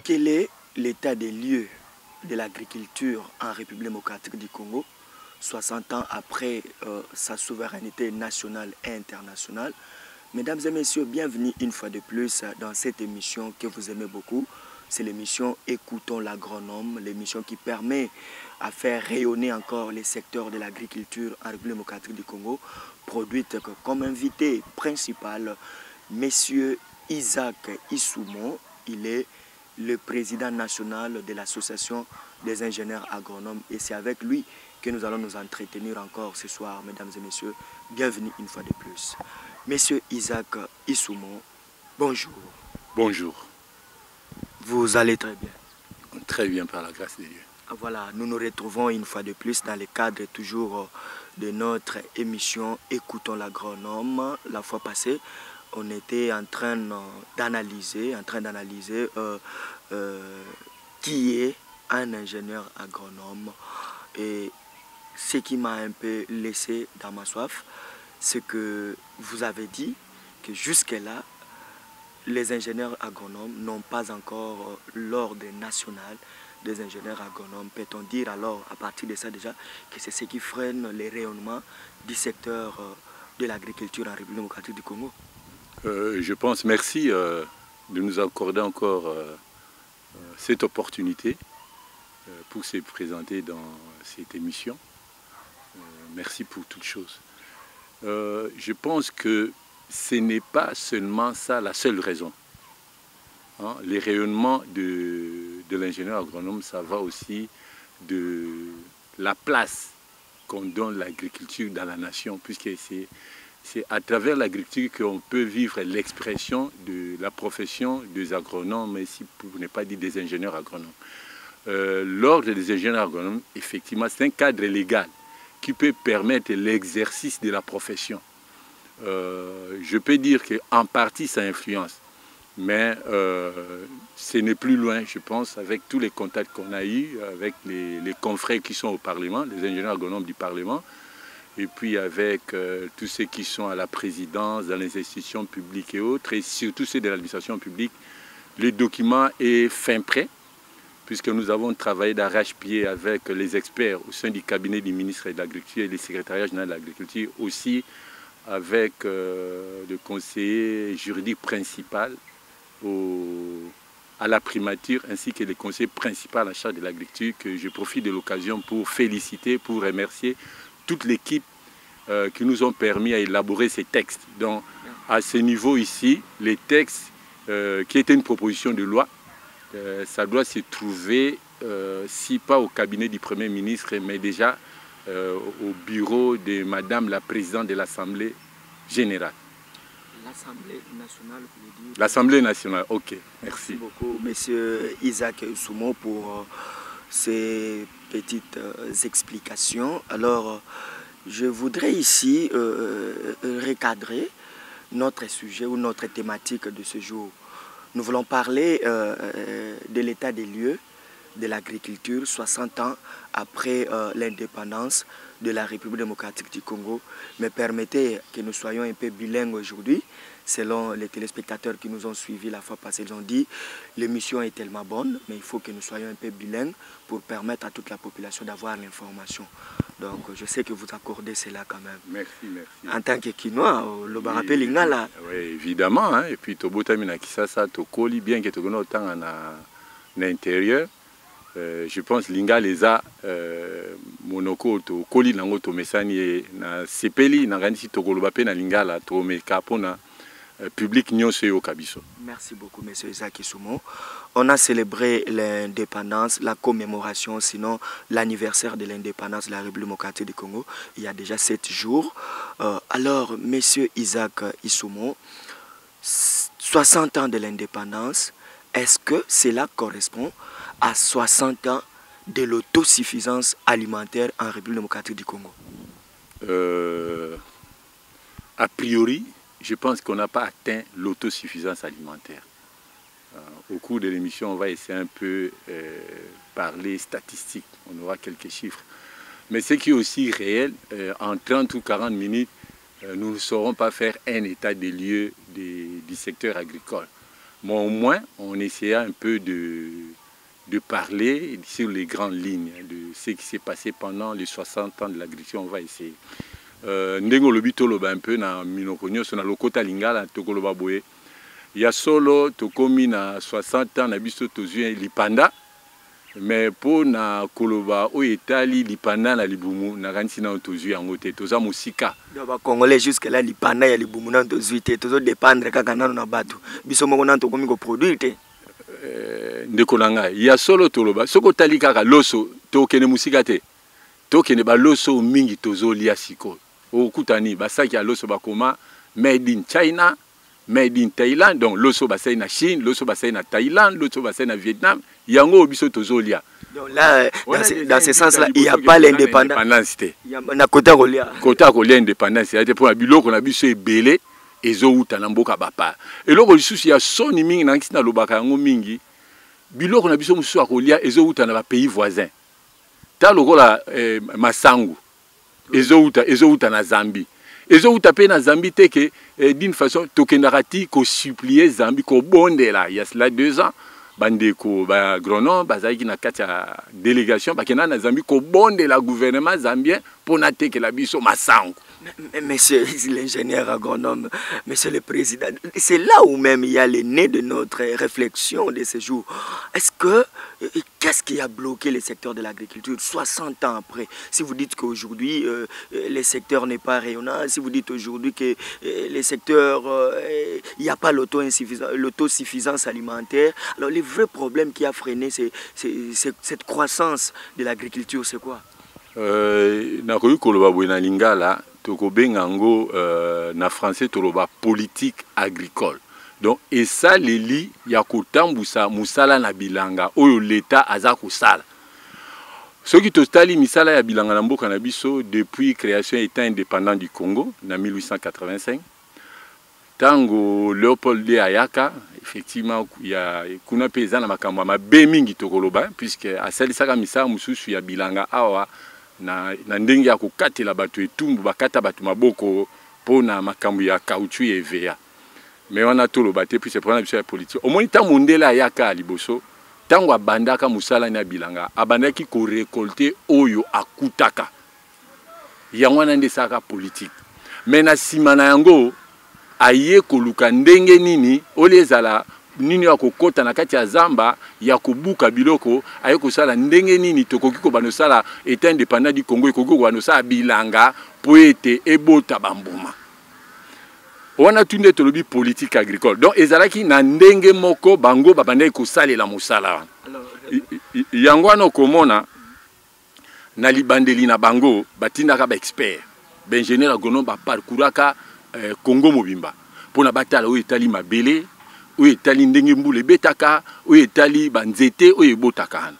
Quel est l'état des lieux de l'agriculture en République démocratique du Congo, 60 ans après sa souveraineté nationale et internationale? Mesdames et messieurs, bienvenue une fois de plus dans cette émission que vous aimez beaucoup. C'est l'émission Écoutons l'agronome, l'émission qui permet à faire rayonner encore les secteurs de l'agriculture en République démocratique du Congo, produite comme invité principal, Monsieur Isaac Issoumou. Il est le président national de l'association des ingénieurs agronomes et c'est avec lui que nous allons nous entretenir encore ce soir, mesdames et messieurs. Bienvenue une fois de plus. Monsieur Isaac Issoumou, bonjour. Bonjour. Vous allez très bien? Très bien, par la grâce de Dieu. Voilà, nous nous retrouvons une fois de plus dans le cadre toujours de notre émission Écoutons l'agronome. La fois passée, on était en train d'analyser qui est un ingénieur agronome. Et ce qui m'a un peu laissé dans ma soif, c'est que vous avez dit que jusque-là, les ingénieurs agronomes n'ont pas encore l'ordre national des ingénieurs agronomes. Peut-on dire alors, à partir de ça déjà, que c'est ce qui freine les rayonnements du secteur de l'agriculture en République démocratique du Congo? Je pense, merci de nous accorder encore cette opportunité pour se présenter dans cette émission. Merci pour toutes choses. Je pense que ce n'est pas seulement ça la seule raison. Hein, les rayonnements de l'ingénieur agronome, ça va aussi de la place qu'on donne à l'agriculture dans la nation, puisque c'est à travers l'agriculture qu'on peut vivre l'expression de la profession des agronomes, mais si pour ne pas dire des ingénieurs agronomes. L'ordre des ingénieurs agronomes, effectivement, c'est un cadre légal qui peut permettre l'exercice de la profession. Je peux dire qu'en partie, ça influence, mais ce n'est plus loin, je pense, avec tous les contacts qu'on a eus, avec les confrères qui sont au Parlement, les ingénieurs agronomes du Parlement, et puis avec tous ceux qui sont à la présidence, dans les institutions publiques et autres, et surtout ceux de l'administration publique. Le document est fin prêt, puisque nous avons travaillé d'arrache-pied avec les experts au sein du cabinet du ministre de l'Agriculture et du secrétariat général de l'Agriculture, aussi avec le conseiller juridique principal à la primature, ainsi que le conseiller principal en charge de l'agriculture, que je profite de l'occasion pour féliciter, pour remercier toute l'équipe qui nous ont permis à élaborer ces textes. Donc, à ce niveau ici, les textes qui étaient une proposition de loi, ça doit se trouver, si pas au cabinet du Premier ministre, mais déjà au bureau de Madame la Présidente de l'Assemblée générale. L'Assemblée nationale, vous voulez dire? L'Assemblée nationale, ok, Merci merci. beaucoup, Monsieur Isaac Issoumou, pour ces petites explications. Alors, je voudrais ici recadrer notre sujet ou notre thématique de ce jour. Nous voulons parler de l'état des lieux de l'agriculture 60 ans après l'indépendance de la République démocratique du Congo. Mais permettez que nous soyons un peu bilingues aujourd'hui. Selon les téléspectateurs qui nous ont suivis la fois passée, ils ont dit l'émission est tellement bonne, mais il faut que nous soyons un peu bilingues pour permettre à toute la population d'avoir l'information. Donc je sais que vous accordez cela quand même. Merci, merci. En tant que Kinois, le barapé lingala. Oui, évidemment. Hein, et puis Tobotamina Kisasa, Tokoli, bien que Togono autant à l'intérieur. Je pense linga leza monoko to koli nango to mesani na sepeli na ganisi to koloba pe na lingala to meka pona public nyonso yo kabiso. Merci beaucoup, Monsieur Isaac Issoumou. On a célébré l'indépendance, la commémoration, sinon l'anniversaire de l'indépendance de la République démocratique du Congo, il y a déjà 7 jours. Alors, Monsieur Isaac Issoumou, 60 ans de l'indépendance, est-ce que cela correspond à 60 ans de l'autosuffisance alimentaire en République démocratique du Congo? A priori, je pense qu'on n'a pas atteint l'autosuffisance alimentaire. Au cours de l'émission, on va essayer un peu parler statistiques, on aura quelques chiffres. Mais ce qui est aussi réel, en 30 ou 40 minutes, nous ne saurons pas faire un état des lieux du secteur agricole. Mais au moins, on essaya un peu de parler sur les grandes lignes de ce qui s'est passé pendant les 60 ans de l'agression. On va essayer. Ndengo lobi toloba un peu na minokonyo na lokota lingala tokoloba boye. Ya solo tokomi na 60 ans na biso tozui lipanda. Mais pour na koloba o etali lipanda na libumu na kanisi na tozui yango te toza musika. Ba Congolais jusque là lipanda ya libumu na tozui te tozo dépendre kaka nano na bato. Biso moko na tokomi ko produire te. Ndeko na ngai ya solo toloba soko tali kaka loso tokene musika te. Tokene ba loso mingi tozolia siko. Okutani basaki ya loso bakoma made in China, made in Thailand, donc loso basai na Chine, loso basai na Thaïlande, loso basai na Vietnam, yango biso tozolia. Donc là dans ce sens là il y a pas l'indépendance. Il y a na kota kolia. Kota kolia indépendance, c'est pour biloko na biso ebele ezo uta na mboka bapa. Eloko lisusu ya soni mingi na nkisi na lobaka yango mingi. Biloko na biso musu akolia ezo uta na ba pays voisins. Ta lokola masangu ezo uta na Zambie. Ezo uta pe na Zambie teke d'une façon tokenarati ko supplier Zambie ko bondela. Il y a cela 2 ans. Bandeko ba agronome bazaki na kati ya délégation bakena na Zambie ko bondela gouvernement zambien pour na teke la biso masangu. Monsieur l'ingénieur agronome, monsieur le président, c'est là où même il y a le nez de notre réflexion de ce jour. Qu'est-ce qui a bloqué le secteur de l'agriculture 60 ans après? Si vous dites qu'aujourd'hui, le secteur n'est pas rayonnant, si vous dites aujourd'hui que le secteur, il n'y a pas l'autosuffisance alimentaire, alors le vrai problème qui a freiné cette croissance de l'agriculture, c'est quoi? Nakoyi koloba boye na lingala tokobenga ngo na français toloba politique agricole. Donc et ça les li ya kotambusa musala na bilanga oyo l'état aza kosala. Soki tostali misala ya bilanga na mboka na biso depuis création état indépendant du Congo en 1885. Tango Léopold de Ayaka, effectivement, il y a kuna paysan na makambo mabe mingi tokoloba puisque asalisaka misala mususu ya bilanga awa na ndenge ya kokatela bato etumbu bakata bato maboko pona makambo ya caoutchouc et EVA. Mais on a tout le battu puis c'est pour la politique. Au moins tant mondela yaka liboso tango abandaka musala na bilanga abandaki ko récolter oyo akutaka. Yango na ndesaka politique. Mais na simana yango aye koluka ndenge nini olezala nini ya kokota na kati ya zamba ya kobuka biloko aye kosala ndenge nini tokoki ko banosala état indépendant du Congo ekoki ko banosala bilanga po ete ebota bambuma. On a tunde tolobi politique agricole. Donc ezalaki na ndenge moko bango babandaki kosalela mosala. Yango wana komona na libandeli na bango batindaka ba expert. Ba ingénieur agronome ba parcouraka Congo mobimba. Pona batala o etali mabele, o etali ndenge mbule betaka, o etali banzete o ebotaka.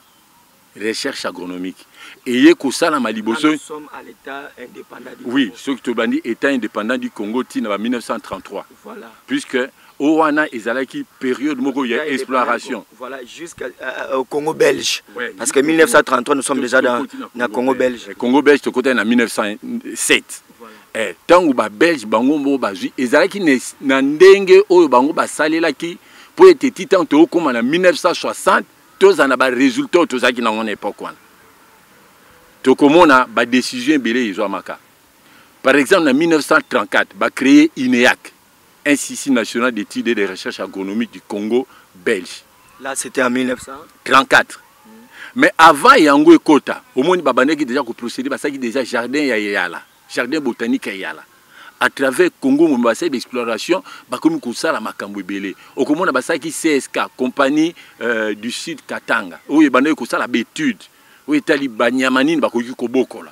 Recherche agronomique. Et y a maliboso. Nous sommes à l'état indépendant du Congo. Oui, ce que tu dis, état indépendant du Congo, en 1933. Voilà. Puisque Owana ezalaki période moko ya exploration. Voilà, jusqu'au Congo belge. Ouais, parce que 1933 nous sommes déjà dans le Congo belge. Le Congo belge côté en 1907. Voilà. Tango ba belge bango mo bazui ezalaki na ndenge oyo bango basalelaki pour être titan to comme en 1960 tous en ba résultat tous aki na mon époque wana. Tokomona ba décision belé izwamaka. Par exemple en 1934 ba créé INEAC, Institut national d'études et de recherche agronomique du Congo belge. Là c'était en 1934. Mais avant yango ekota, au moins babandeki déjà ko procéder basaki déjà jardin ya yala, jardin botanique ya yala. À travers Congo Mombasa d'exploration, bakomi kosala makambo ebele. Okomona basaki CSK, compagnie du Sud Katanga. Oye bandeki kosala bétude. Oye tali banyamanini bakoki kobokola.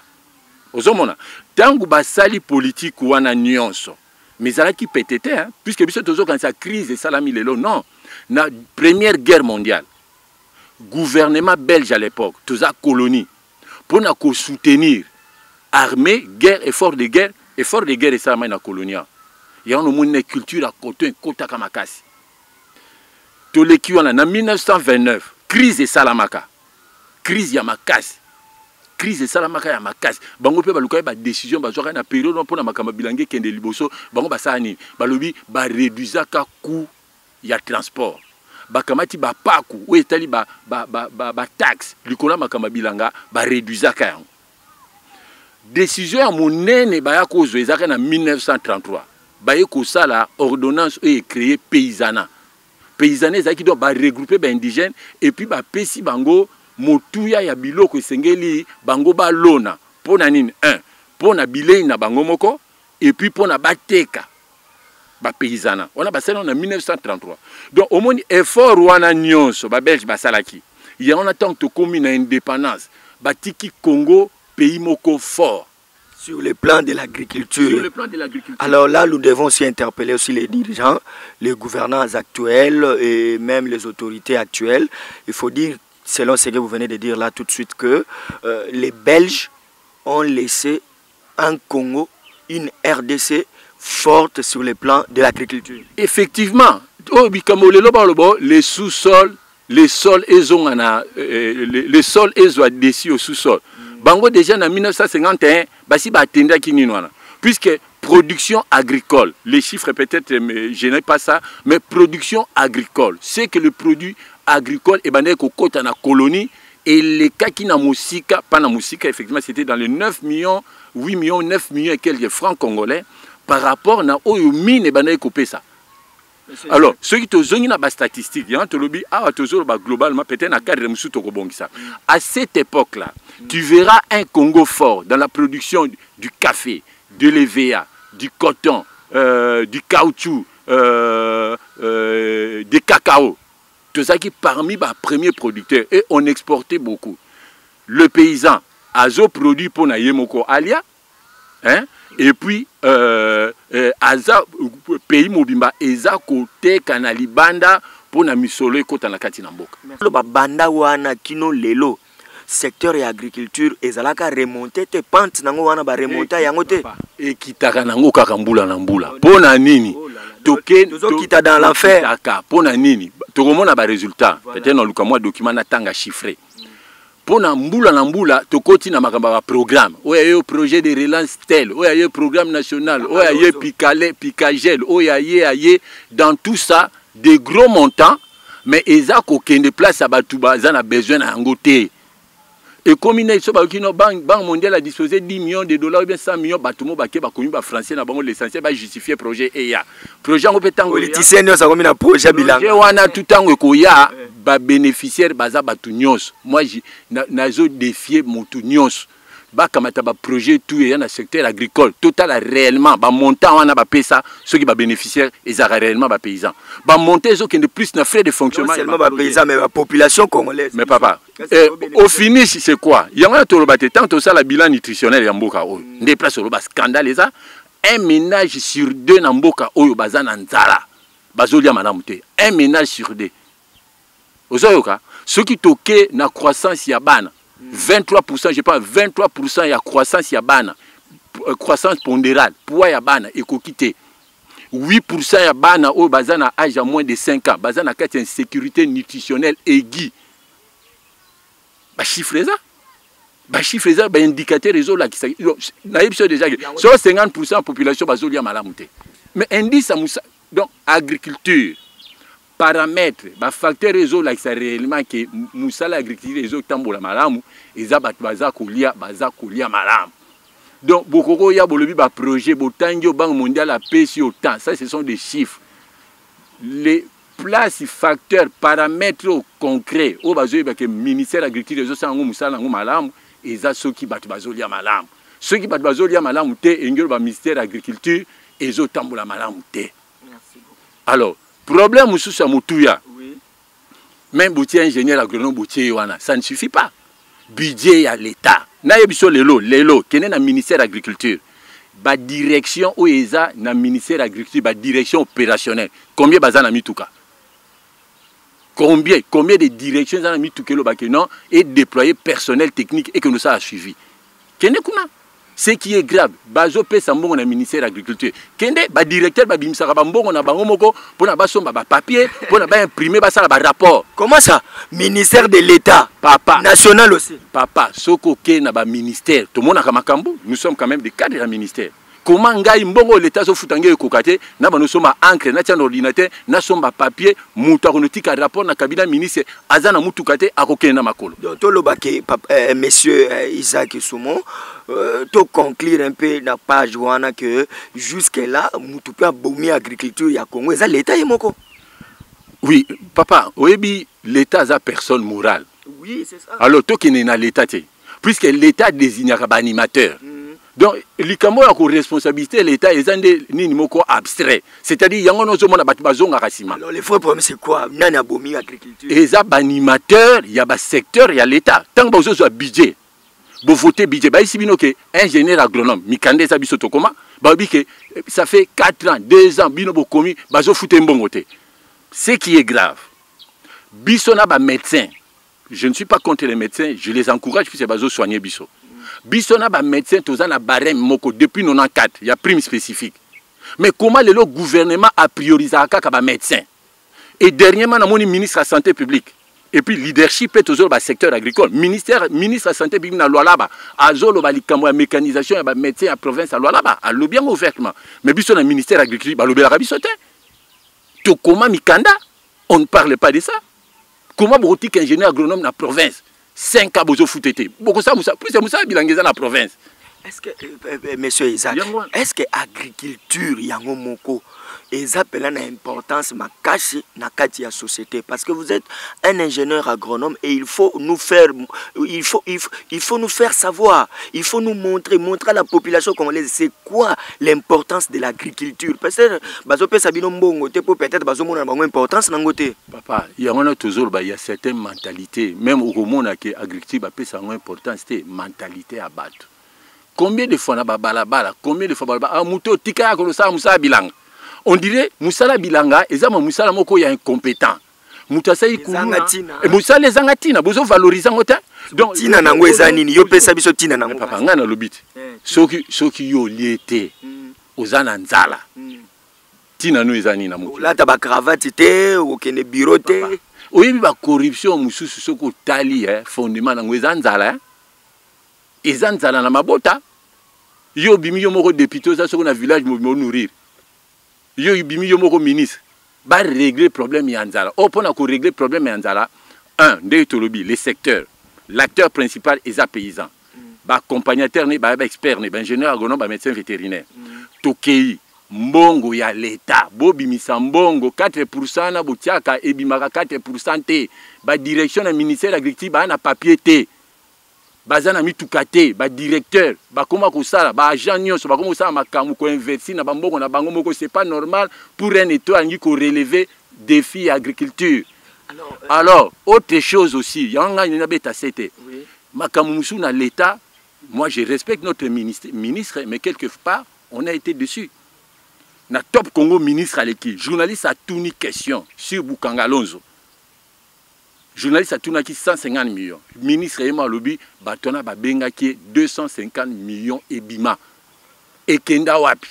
Ozomona, tango basali politique wana nyonso. Mais ça qui pété hein, puisque biso tozo quand ça crise et salami lelo non. Na première guerre mondiale. Gouvernement belge à l'époque, toza colonie pour na ko soutenir armée, guerre, effort de guerre et ça na colonia. Il y a une culture à côté kota kamakasi. To leki wana na 1929, crise et salamaka. Crise ya makasi. Crise et salamaka ya makasi. Bango pe baluka ba décision bazwaka na période pour na makamba bilange kende liboso, bango basani, balobi ba réduisaka coût ya transport bakamati ba paku oyo etali ba taxe likola makamba bilanga ba réduisaka yango décision ya monene baya kozwa ezaka na 1933 baye kosala ordonnance oyo créé paysanat ezaki donc ba regrouper ba indigène et puis ba pesi bango motuya ya biloko esengeli bango ba lona pona nini pona bilei na bango moko et puis pona bateka ba paysanat on a basala en 1933 donc au moins effort wana nyonso ba belge basalaki ya on attend to commune indépendance batiki Congo pays moko fort sur le plan de l'agriculture. Sur le plan de l'agriculture. Alors là, nous devons aussi interpeller aussi les dirigeants, les gouvernants actuels et même les autorités actuelles. Il faut dire, selon ce que vous venez de dire là tout de suite, que les Belges ont laissé un Congo, une RDC forte sur le plan de l'agriculture. Effectivement, les sous-sols, les sols les sols dessus au sous-sol. Bango déjà en 1951, basi batenda kininoana. Puisque production agricole, les chiffres peut-être, je n'ai pas ça, mais production agricole, c'est que le produit agricole est bandé au côté de la colonie et les cas qui na musika, pas na musika, effectivement, c'était dans les 9 millions, 8 millions, 9 millions et quelques francs congolais par rapport à oyo mine et bandé coupé ça. Alors, ceux qui ont des statistiques, il y a un globalement, peut-être un cadre de à cette époque-là, tu verras un Congo fort dans la production du café, de l'EVA, du coton, du caoutchouc, du cacao. Tout ça qui parmi les premiers producteurs. Et on exportait beaucoup. Le paysan a produit pour Nayemoko Alia, hein? Et puis, aza pays mobimba eza kote kanali banda pour na misolo ekota na kati na mboka. Le banda wana kino lelo secteur et agriculture ezalaka remonter te pente nango wana ba remonter yango te. Et kitaka nango kaka mbula na mbula. Pona nini? Toke kita dans l'enfer. Taka pona nini? Tokomona ba résultat. Peut-être na luka moi document na tanga chiffré. Pona mbula na mbula tokoti na makamba ba programme oya yo projet de relance tel oya yo programme national oya yo Picagel oya ye dans tout ça des gros montants mais eza ko kende place abatu baza na besoin na ngote et comme il so ba kino banque mondiale a disposé 10 millions de dollars ou bien 100 millions batumo ba ke ba komi ba français na bango l'essentiel ba justifier projet EA projet ngo petango politicien no sa komi na projet bilanga wana tout tango ko ya ba bénéficiaire baza batu nyos moi nazo défier motu nyos ba kamata ba projet tout ya na secteur agricole total réellement ba montant wana ba pesa ceux qui ba bénéficiaire ezara réellement ba paysan ba monter zo de plus na frais de fonctionnement seulement ba paysan mais la population congolaise. Mais papa au finish c'est quoi il y a to robate tant to ça la bilan nutritionnel ya mboka oyo ndé place roba scandale ça un ménage sur 2 na mboka oyo baza na nzala bazolia malamu te un ménage sur 2 ozoyoka ceux qui toquent na croissance ya bana 23%, je pense 23% ya croissance ya bana croissance pondérale poids ya bana ekokite 8% ya bana o bazana âge à moins de 5 ans bazana kati insécurité nutritionnelle aiguë ba chiffre ça ba indicateur réseau là qui na yebso déjà sur 50% population bazolia malamu te mais indice musa donc agriculture paramètres, facteurs réseau là qui sont réellement que musala agriculture réseau tambola malamu eza batu baza kolia malamu donc bokoko ya bolobi ba projet botangi banque mondiale a pesi autant ça ce sont des chiffres les places facteurs paramètres concrets au bazo ba que ministère agriculture réseau sango musala ngo malamu eza soki batu bazolia malamu soki batu bazolia malamu te engelo ba ministère agriculture ezo tambola malamu te. Merci beaucoup. Alors problème sous sa moutouya. Oui. Même boutier ingénieur agronome boutier wana, ça ne suffit pas. Budget à l'État. Na yebiso lelo, kene na ministère agriculture. Ba direction OESA na ministère agriculture, ba direction opérationnelle. Combien bazana mituka? Combien de directions bazana mituka lo bakeno et déployer personnel technique et que nous ça a suivi. Kene kuna? Ce qui est grave, bazo pesa mbongo na ministère agriculture. Kende ba directeur ba bimisaka ba mbongo na bango moko pona ba somba ba papier, pona ba imprimer ba sala ba rapport. Comment ça? Ministère de l'État, papa, national aussi. Papa, soko ke na ba ministère. Tout le monde a makambo, nous sommes quand même des cadres du ministère. Comment ngai mbongo l'état so futange kokate na bano soma encre na tiana ordinateur na somba papier muta konotika rapport na cabinet ministre azana mutukate akokena makolo. Donc to lobake monsieur Isaac Soumon to conclure un peu na page wana que jusque là mutu pa bomi agriculture ya Congo ça l'état yemoko. Oui, papa, oyebi l'état a personne morale. Oui, c'est ça. Alors to kene na l'état te puisque l'état désigne un animateur. Donc, l'ikamo a responsabilité l'État est un nini moko abstrait. C'est-à-dire, il y a un autre monde à Rassima. Alors, le vrai problème, c'est quoi? Nani a bomi agriculture. Et ça, animateur, il y a un secteur, il y a l'État. Tant que vous avez un budget, vous votez budget. Bah, ici, ingénieur agronome, Mikande Sabiso Tokoma, ça fait 4 ans, 2 ans, bino commis, bah, vous foutez un bon côté. Ce qui est grave, Bissona, bah, médecin. Je ne suis pas contre les médecins, je les encourage puisque c'est soigner Bisso. Bissona ba médecin toza na barème moko depuis 94, il y a prime spécifique. Mais comment le gouvernement a priorisé kaka ba médecin? Et dernièrement na moni ministre de la santé publique et puis leadership est toujours ba secteur agricole. Ministre de la santé publique na loi là-bas, azolo ba likambo ya mécanisation ya ba médecin à province à loi là-bas, a lobby ouvertement. Mais bissona ministère de l'agriculture ba lobby la bisote. To comment Mikanda, on ne parle pas de ça. Comment boutique ingénieur agronome dans la province 5 ans bozo foutete. Beaucoup ça Moussa, plus Moussa bilangeza dans la province. Est-ce que monsieur Isaac, est-ce que agriculture yango moko ezapela na importance makashi na kati ya société parce que vous êtes un ingénieur agronome et il faut nous faire nous faire savoir, il faut nous montrer à la population congolaise c'est quoi l'importance de l'agriculture parce que bazo pesa bino mbongo te pour peut-être bazo mona bango importance nangote. Papa, il y a toujours il y a certaines mentalités même au monde que agriculture ba pesa ngo importance c'est mentalité à battre. Combien de fois na balabala, combien de fois balabala ah muto tika ya ko sa musa bilanga. On dirait Moussala Bilanga, et ça, Moussala Moko est incompétent. Moussala Zangatina. Et Moussala Zangatina, vous valoriser en autant. Donc, Tina Nango et Zanini, yo pesa biso Tina Nango. Papa, ngana lobit. Soki yo liete, ozana nzala. Tina no ezanina Moko. Là, t'as ba cravate te, ou kene bureau te. Oyebi ba corruption mususu soko tali, fondement nango ezanzala. Ezanzala na mabota. Yo bimi yo moko député, ça soko na village mo nourrir. Yo bimi yo moko ministre ba régler problème yanzala o pona ko régler problème yanzala un de tolobi les secteurs l'acteur principal est à paysan ba accompagnateur ne ba expert ne ba ingénieur agronome ba médecin vétérinaire tokei mbongo ya l'état bo bimisa mbongo 4% na botiaka ebimaka 4% te ba direction na ministère de l'agriculture ba na papier te bazana mitukate ba directeur ba koma ko sala ba agent nyonso ba koma sala makamu ko investir na bambongo na bango moko c'est pas normal pour un état ngi ko relever défi agriculture. Alors autre chose aussi yanga ni na beta c'était makamu musu na l'état moi je respecte notre ministre mais quelque part on a été dessus na top Congo ministre à l'équipe journaliste a tout ni question sur Bukanga Lonzo. Journaliste a tourné 150 millions. Ministre Ema Lobi, Batona Babenga qui est 250 millions et bima. Et Kenda Wapi.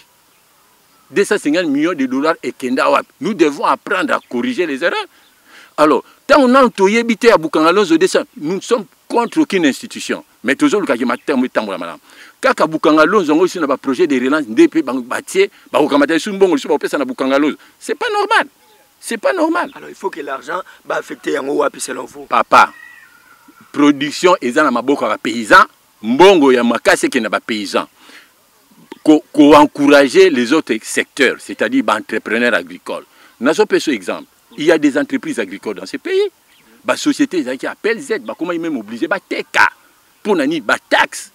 250 millions de dollars et Kenda Wapi. Nous devons apprendre à corriger les erreurs. Alors, tant on a entoyé bité à Boukangalonzo, nous ne sommes contre aucune institution. Mais toujours le cas qui m'a terminé de madame. Kaka Boukangalonzo, on a un projet de relance DP, Batier, c'est pas normal. C'est pas normal. Alors il faut que l'argent va affecter Yango Wapi selon vous. Papa, production est dans ma boca paysan, mbongo ya makase qui n'a pas paysan. Encourager les autres secteurs, c'est-à-dire entrepreneurs agricoles. Nous avons un exemple. Il y a des entreprises agricoles dans ce pays. La société qui appelle Z, comment ils même obligés, TK pour nani, taxe.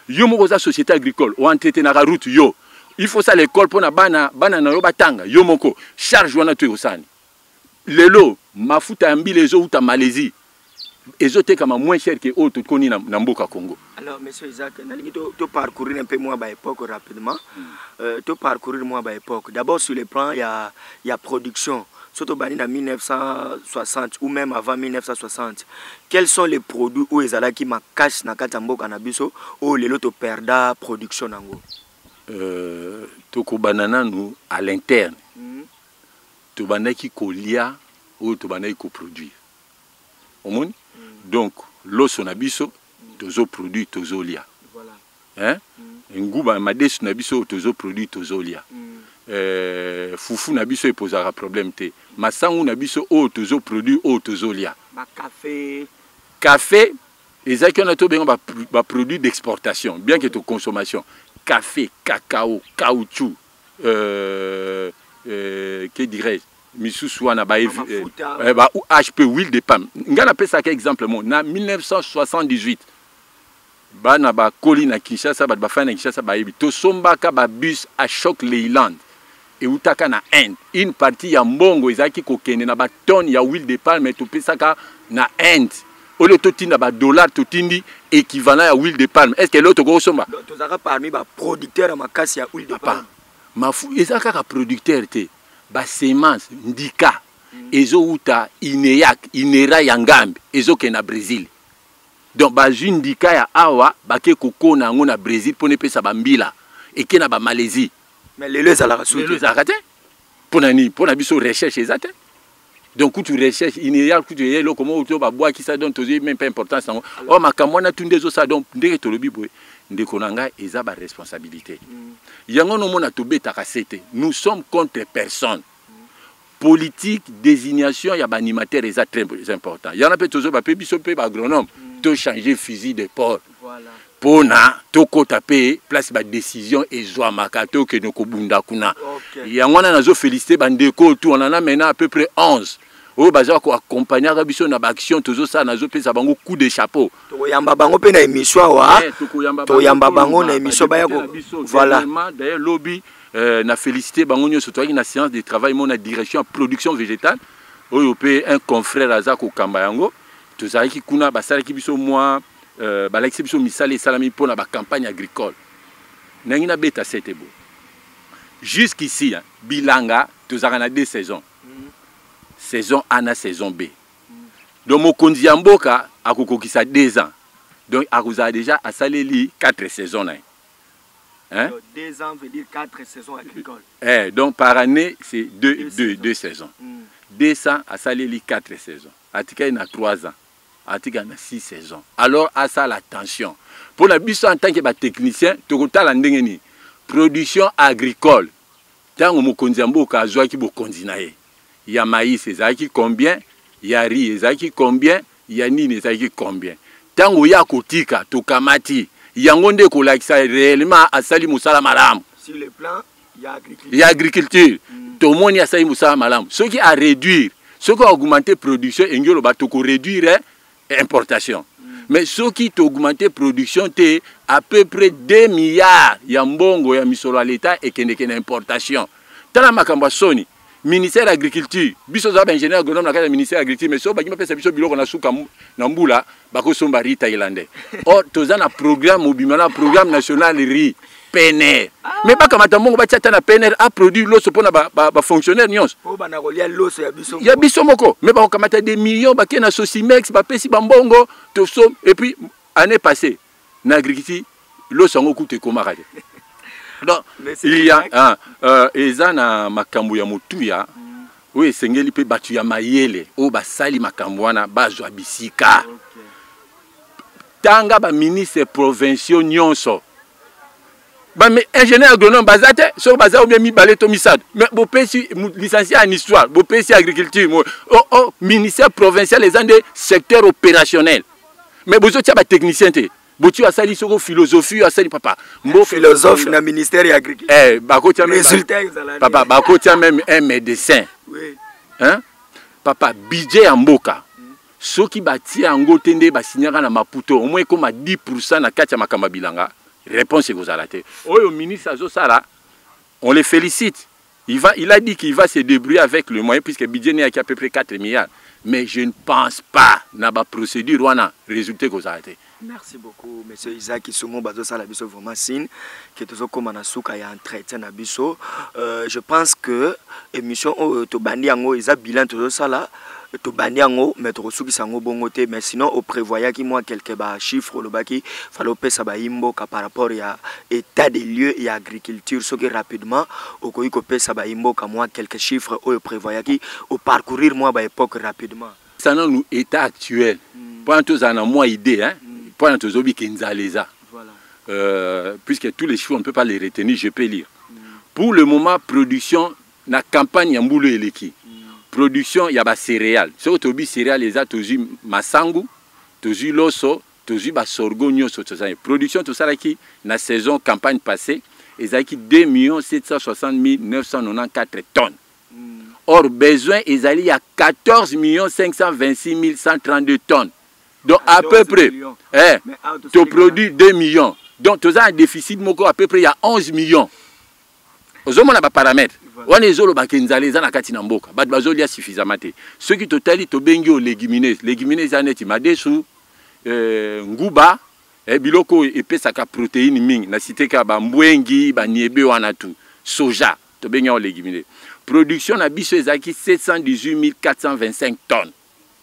Yo mo za société agricole ou entretenir la route yo. Il faut ça l'école pour na bana na yo batanga yo moko charge wana to yosani. Lelo mafuta ambi les autres à Malaisie. Les autres comme moins cher que autres connus dans Mboka Congo. Alors monsieur Isaac, tu parcourir un peu moins à l'époque rapidement. Tu parcourir moins à l'époque. D'abord sur le plan il y a production. Surtout en 1960 ou même avant 1960. Quels sont les produits où ils allaient qui ma cache na katambo cannabis ou les loto perda production nango? Toko banana nous à l'interne. Tu banana qui colia ou tu banana qui produit. Donc l'eau son abisso, tozo produit tozo lia. Voilà. Hein? nguba madesu na biso tozo produit tozolia. Fufu na biso eposera problème te. Masangu na biso tozo produit tozolia. Ba café. Café, ezaki on a to benga ba produit d'exportation, bien que to consommation. Café, cacao, caoutchouc, que dirais-je, misusu wana ba ou HP huile de palme. Ngana pesa ka exemple mon na 1978. Bana ba koli na Kinshasa ba fa na Kinshasa ba yebi to sombaka ba bus à choc Leyland et utaka na Inde. Une partie ya mbongo ezaki kokende na ba tonne ya huile de palme to pesaka na Inde. Au lieu de $1 équivalent à huile de palme. Est-ce que l'autre gros somba? Tu as parmi les producteurs de à huile de palme. Ma fou, ils ont un producteur te, ba semence ndika, ezo uta ineyak, inera yangambi, ezo ke na Brésil. Donc ba ndika ya awa, ba ke koko na ngo na Brésil pour ne pas sa bambila et ke na ba Malaisie. Mais les leus à la rasoute. Les leus à raté. Pour na biso recherche ezate. Donc, quand tu recherches, il y a comment tu vas boire qui ça donne, tu même pas importance. Oh, ma camona, tu ne ça donc, dès que tu le biboué, dès qu'on a une responsabilité. Il y a un moment à tout bêta cassette. Nous sommes contre personne. Politique, désignation, il y a un animateur, c'est très important. Il y en a toujours un peu de agronome, tu changer fusil de port. Pour na toko taper place ba décision et joie makato que nous kobunda kuna. Il y a on a félicité bandeko tout on en a maintenant à peu près 11. Oh baza ko accompagner biso na action toujours ça na zo pesa bango coup de chapeau. To yamba bango pe na émission wa. To yamba bango na émission ba yako. Voilà. D'ailleurs lobby na félicité bango nyo surtout na séance de travail mon direction production végétale. Oh pe un confrère azako kamba yango. To zaki kuna basala ki biso moi l'exception misali salami pour la campagne agricole. Nangina beta c'était beau. Jusqu'ici, bilanga, tu as 2 saisons. Saison A na saison B. Donc mon kondiamboka a kokokisa 2 ans. Donc a déjà à saleli 4 saisons. Hein? 2 ans veut dire 4 saisons agricoles. Donc par année c'est 2 saisons. 200 à saleli 4 saisons. Atika il y a 3 ans. Il y a 6 saisons. Alors, à ça, l'attention. Pour la biso en tant que technicien, tu as la production agricole. Tant que mokonziambo kazoa ki bokondinaye. Il y a maïs, ezaki combien? Il y a riz, ezaki combien? Il y a nini, ezaki combien? Tant que ya kotika, to kamati. Il y a ngonde ko like ça réellement asali musala malam. Sur le plan, il y a agriculture. Il y a agriculture. Tout le monde y a asali musala malam. Ce qui a réduire, ce qui a augmenté production, engelo ba to ko réduire importation. Mais ce qui augmenté production c'est à peu près 2 milliards yambongo ya misolo à l'état et qui n'est importation. Tala makamba soni ministère de l'agriculture biso za ingénieur agronome na ministère de l'agriculture mais so ba pesa biso biloko na suka na mbula bako somba riz thaïlandais. Or tozana programme obimana programme national riz PNR. Mais pas comme attends, on va tchatana PNR a produit l'os pour na fonctionnaire nyons. Oh ba na kolia l'os ya biso. Ya biso moko. Mais ba on kamata des millions ba kena Sosimex ba pesi bambongo to so et puis année passée na agriculture l'os en coûte comment raté. Donc il y a eza na makambo ya motuya. Oui, sengeli pe batu ya mayele o ba sali makambo wana bazwa bisika. Tanga ba ministre provinciaux nyonso. Bah, mais ingénieur agronome bazate so baza ou bien mi balé to misad mais bo pesi licencié en histoire bo pesi agriculture ministère provincial les ande secteur opérationnel mais bozo tia ba technicien te botu asali soko philosophie asali papa mbo philosophe na ministère de l'agriculture bako tia même papa bako tia même un médecin oui hein papa budget ya mboka soki batia ngo tende ba signaka na Maputo au moins comme à 10% na kati ya makamba bilanga. Réponse est aux alatés. Oh, le ministre Azosala, on les félicite. Il a dit qu'il va se débrouiller avec le moyen, puisque le budget n'est qu'à peu près 4 milliards. Mais je ne pense pas na ba procédure wana résultat aux alatés. Merci beaucoup, monsieur Isaac Isumo Bazosala biso vraiment signe que tous comme na souka ya entretien na biso. Je pense que émission to bandi yango isa bilan to sala. To banyango mettre suki sango bongote mais sinon au prévoyait qui moi quelques chiffres le baki fallait pesa ba imbo par rapport à état des lieux et agriculture ce qui rapidement au ko pesa ba imbo ka moi quelques chiffres au prévoyait qui au parcourir moi ba époque rapidement ça non nous état actuel point tous en moi idée hein point tous obi kinzaleza voilà puisque tous les chiffres, on ne peut pas les retenir, je peux lire. Pour le moment, production, la campagne en boulot et production, il y a des céréales. Si tu as des céréales, il y a des masangu, des loso, des sorgho, production, tout ça, qui, la saison campagne passée, il y a 2 760 994 tonnes. Or, besoin, il y a 14 526 132 tonnes. Donc, à peu près, tu produis 2 millions. Donc, tu as un déficit, à peu près, il y a 11 millions. Vous avez un paramètre. On est suffisamment. Ce qui totali to bengi légumineuses. Légumineuses anet madesu nguba biloko epesaka protéine mingi na cité ka ba mbwengi ba niebe wana tu soja to bengi légumineuses. Production na biso ezaki 718 425 tonnes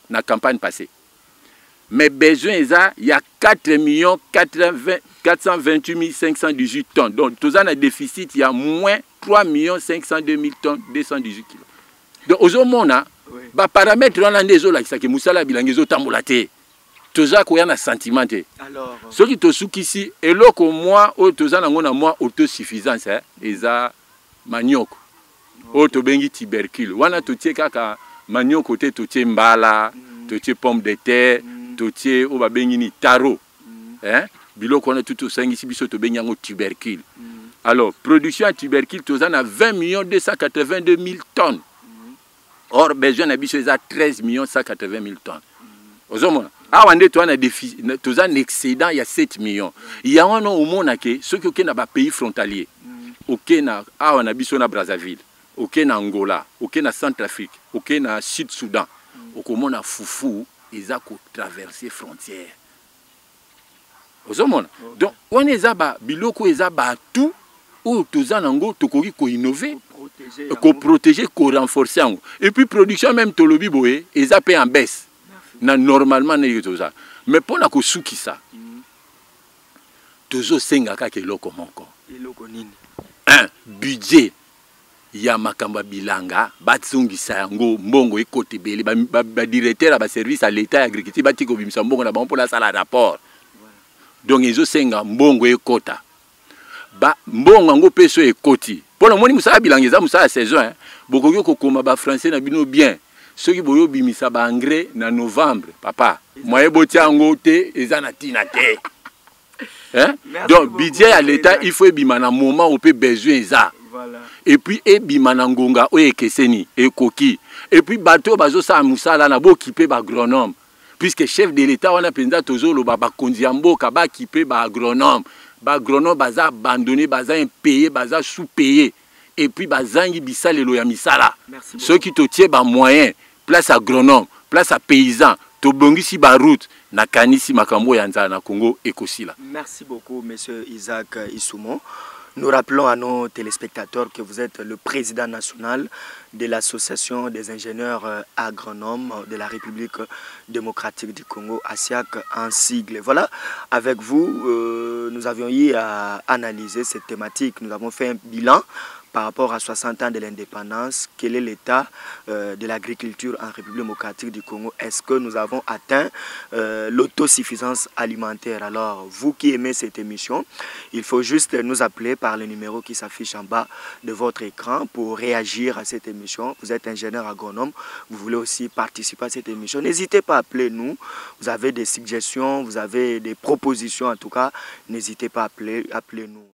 na campagne passée. Mais besoin il y a 4 428 518 tonnes. Donc tout ça a déficit, il y a moins 3 502 000 tonnes 218 kg. Donc aux hommes ba paramètre on a des eaux là qui sont musala bilangezo tambolate. Tout ça ko yana sentiment. Alors ce qui te souk ici et loko moi au tout ça ngona moi autosuffisance eza manioko. O to bengi tubercule. Wana to tie kaka manioko te to tie mbala, to tie pomme de terre, to tie o ba bengi ni taro. Biloko on a tout au sangisi biso to bengi ngo tubercule. Alors, production à tubercule, tu as 20 282 000 tonnes. Or, besoin de 13 180 000 tonnes. Vous avez un excédent, il y a 7 millions. Il y a un au monde qui ceux qui ont un pays frontalier. Ok, na Brazzaville, ok, na Angola, ok, na Centrafrique, ok, na Sud-Soudan, ok, na Foufou, ils ont traversé les frontières. Vous avez donc, on est à biloko, ils ont tout. Où tous anango tokoki ko innover, ko protéger, ko renforcer. Et puis production même tolobi boé, ils a payé en baisse. Na normalement n'est tout ça. Mais pour la ko souki ça. Tozo senga ka ke loko monko. Budget ya makamba bilanga batsungi sango mbongo ekote beli ba directeur ba service à l'état agriculture batiko bimisa mbongo na bango pour la sala rapport. Donc ils senga mbongo ekota. Ba mbongo ngo peso ekoti pona moni musala bilangeza musala saison bokoki kokoma ba français na bino bien soki boyo bimisa ba engrais na novembre papa moye botia ngo te eza na tina te donc budget à l'état il faut bima na moment où peut besoin eza et puis bima na ngonga o ekeseni ekoki et puis bateau bazo sa musala na bo kipe ba agronome puisque chef de l'état wana penza tozolo ba kondiambo ka ba kipe ba agronome. Bagronome baza abandonné, baza impayé, baza sous-payé. Et puis bazangi bisa lelo ya misala. Ceux qui te tiennent ba moyen, place agronome, place à paysan, to bongisi ba route, na kanisi makambo ya nzala na Congo ekosila. Merci beaucoup monsieur Isaac Issoumou. Nous rappelons à nos téléspectateurs que vous êtes le président national de l'association des ingénieurs agronomes de la République démocratique du Congo, ASIAC en sigle. Voilà, avec vous, nous avions eu à analyser cette thématique. Nous avons fait un bilan par rapport à 60 ans de l'indépendance. Quel est l'état de l'agriculture en République démocratique du Congo? Est-ce que nous avons atteint l'autosuffisance alimentaire? Alors, vous qui aimez cette émission, il faut juste nous appeler par le numéro qui s'affiche en bas de votre écran pour réagir à cette émission. Vous êtes ingénieur agronome, vous voulez aussi participer à cette émission. N'hésitez pas à appeler nous. Vous avez des suggestions, vous avez des propositions en tout cas. N'hésitez pas à appeler nous.